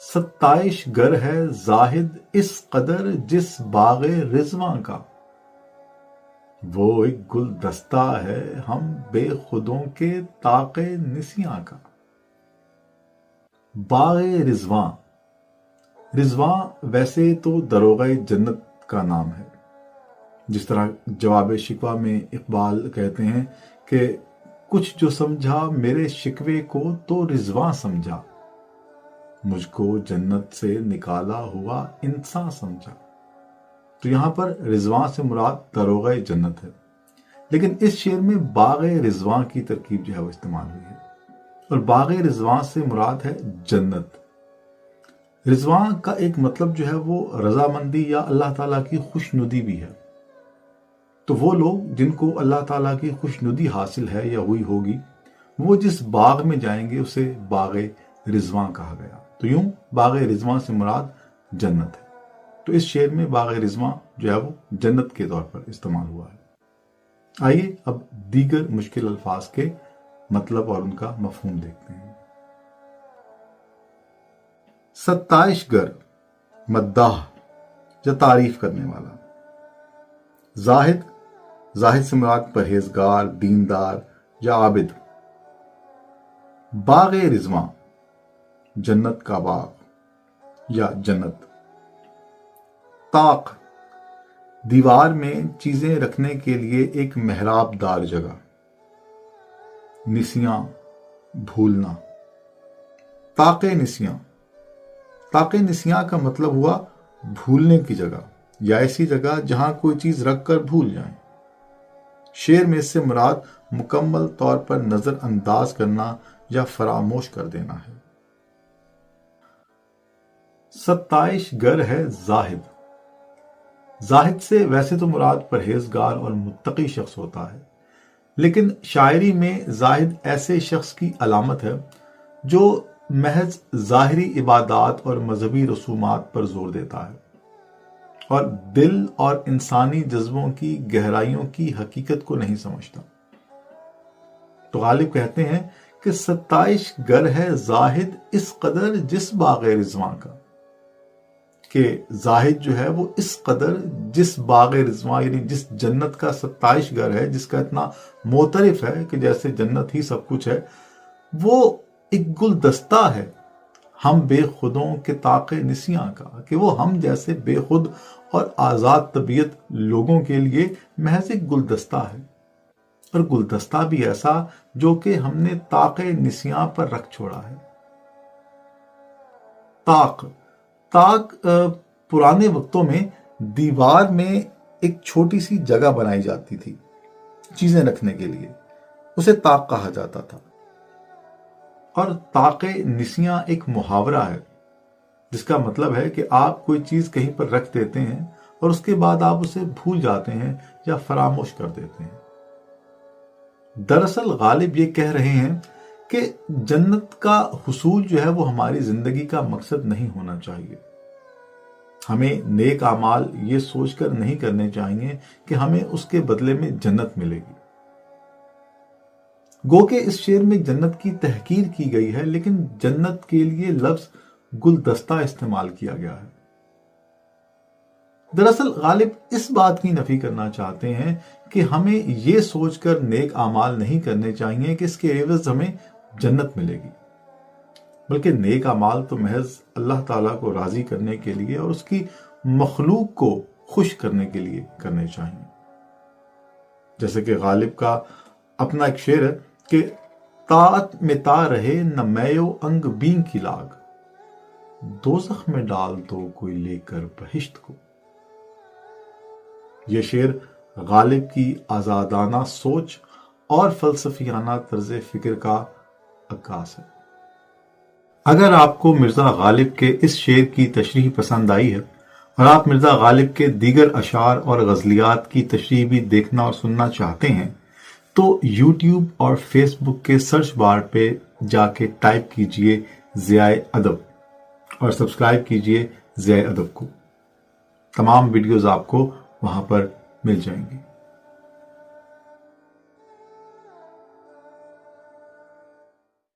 ستائش گر ہے زاہد اس قدر جس باغ رضواں کا، وہ ایک گلدستہ ہے ہم بے خودوں کے طاق نسیاں کا۔ باغ رضواں، رضواں ویسے تو دروغہ جنت کا نام ہے، جس طرح جواب شکوہ میں اقبال کہتے ہیں کہ کچھ جو سمجھا میرے شکوے کو تو رضواں سمجھا، مجھ کو جنت سے نکالا ہوا انسان سمجھا۔ تو یہاں پر رضواں سے مراد دروغہ جنت ہے، لیکن اس شعر میں باغ رضواں کی ترکیب جو ہے وہ استعمال ہوئی ہے، اور باغ رضواں سے مراد ہے جنت۔ رضواں کا ایک مطلب جو ہے وہ رضامندی یا اللہ تعالیٰ کی خوشنودی بھی ہے۔ تو وہ لوگ جن کو اللہ تعالیٰ کی خوشنودی حاصل ہے یا ہوئی ہوگی، وہ جس باغ میں جائیں گے اسے باغ رضواں کہا گیا۔ تو یوں باغ رضواں سے مراد جنت ہے۔ تو اس شعر میں باغ رضواں جو ہے وہ جنت کے طور پر استعمال ہوا ہے۔ آئیے اب دیگر مشکل الفاظ کے مطلب اور ان کا مفہوم دیکھتے ہیں۔ ستائش گر، مداح یا تعریف کرنے والا۔ زاہد، زاہد سے مراد پرہیزگار، دیندار یا عابد۔ باغ رضواں، جنت کا باغ یا جنت۔ طاق، دیوار میں چیزیں رکھنے کے لیے ایک محراب دار جگہ۔ نسیاں، بھولنا۔ طاق نسیاں، طاق نسیاں کا مطلب ہوا بھولنے کی جگہ یا ایسی جگہ جہاں کوئی چیز رکھ کر بھول جائیں۔ شعر میں اس سے مراد مکمل طور پر نظر انداز کرنا یا فراموش کر دینا ہے۔ ستائش گر ہے زاہد، زاہد سے ویسے تو مراد پرہیزگار اور متقی شخص ہوتا ہے، لیکن شاعری میں زاہد ایسے شخص کی علامت ہے جو محض ظاہری عبادات اور مذہبی رسومات پر زور دیتا ہے اور دل اور انسانی جذبوں کی گہرائیوں کی حقیقت کو نہیں سمجھتا۔ تو غالب کہتے ہیں کہ ستائش گر ہے زاہد اس قدر جس باغ رضواں کا، کہ زاہد جو ہے وہ اس قدر جس باغ رضواں یعنی جس جنت کا ستائش گر ہے، جس کا اتنا معترف ہے کہ جیسے جنت ہی سب کچھ ہے، وہ ایک گلدستہ ہے ہم بے خودوں کے طاق نسیاں کا، کہ وہ ہم جیسے بے خود اور آزاد طبیعت لوگوں کے لیے محض ایک گلدستہ ہے، اور گلدستہ بھی ایسا جو کہ ہم نے طاق نسیاں پر رکھ چھوڑا ہے۔ طاق، طاق پرانے وقتوں میں دیوار میں ایک چھوٹی سی جگہ بنائی جاتی تھی چیزیں رکھنے کے لیے، اسے طاق کہا جاتا تھا۔ اور طاق نسیاں ایک محاورہ ہے جس کا مطلب ہے کہ آپ کوئی چیز کہیں پر رکھ دیتے ہیں اور اس کے بعد آپ اسے بھول جاتے ہیں یا فراموش کر دیتے ہیں۔ دراصل غالب یہ کہہ رہے ہیں کہ جنت کا حصول جو ہے وہ ہماری زندگی کا مقصد نہیں ہونا چاہیے۔ ہمیں نیک اعمال یہ سوچ کر نہیں کرنے چاہیے کہ ہمیں اس کے بدلے میں جنت ملے گی۔ گو کہ اس شعر میں جنت کی تحقیر کی گئی ہے، لیکن جنت کے لیے لفظ گلدستہ استعمال کیا گیا ہے۔ دراصل غالب اس بات کی نفی کرنا چاہتے ہیں کہ ہمیں یہ سوچ کر نیک اعمال نہیں کرنے چاہیے کہ اس کے عوض ہمیں جنت ملے گی، بلکہ نیک اعمال تو محض اللہ تعالیٰ کو راضی کرنے کے لیے اور اس کی مخلوق کو خوش کرنے کے لیے کرنے چاہیے۔ جیسے کہ غالب کا اپنا ایک شعر ہے کہ طاعت میں تا رہے نہ میو انگ بین کی لاگ، دوزخ میں ڈال دو کوئی لے کر بہشت کو۔ یہ شعر غالب کی آزادانہ سوچ اور فلسفیانہ طرز فکر کا عکاس ہے۔ اگر آپ کو مرزا غالب کے اس شعر کی تشریح پسند آئی ہے اور آپ مرزا غالب کے دیگر اشعار اور غزلیات کی تشریح بھی دیکھنا اور سننا چاہتے ہیں تو یوٹیوب اور فیس بک کے سرچ بار پہ جا کے ٹائپ کیجئے ضیاء ادب اور سبسکرائب کیجئے ضیاء ادب کو۔ تمام ویڈیوز آپ کو وہاں پر مل جائیں گی۔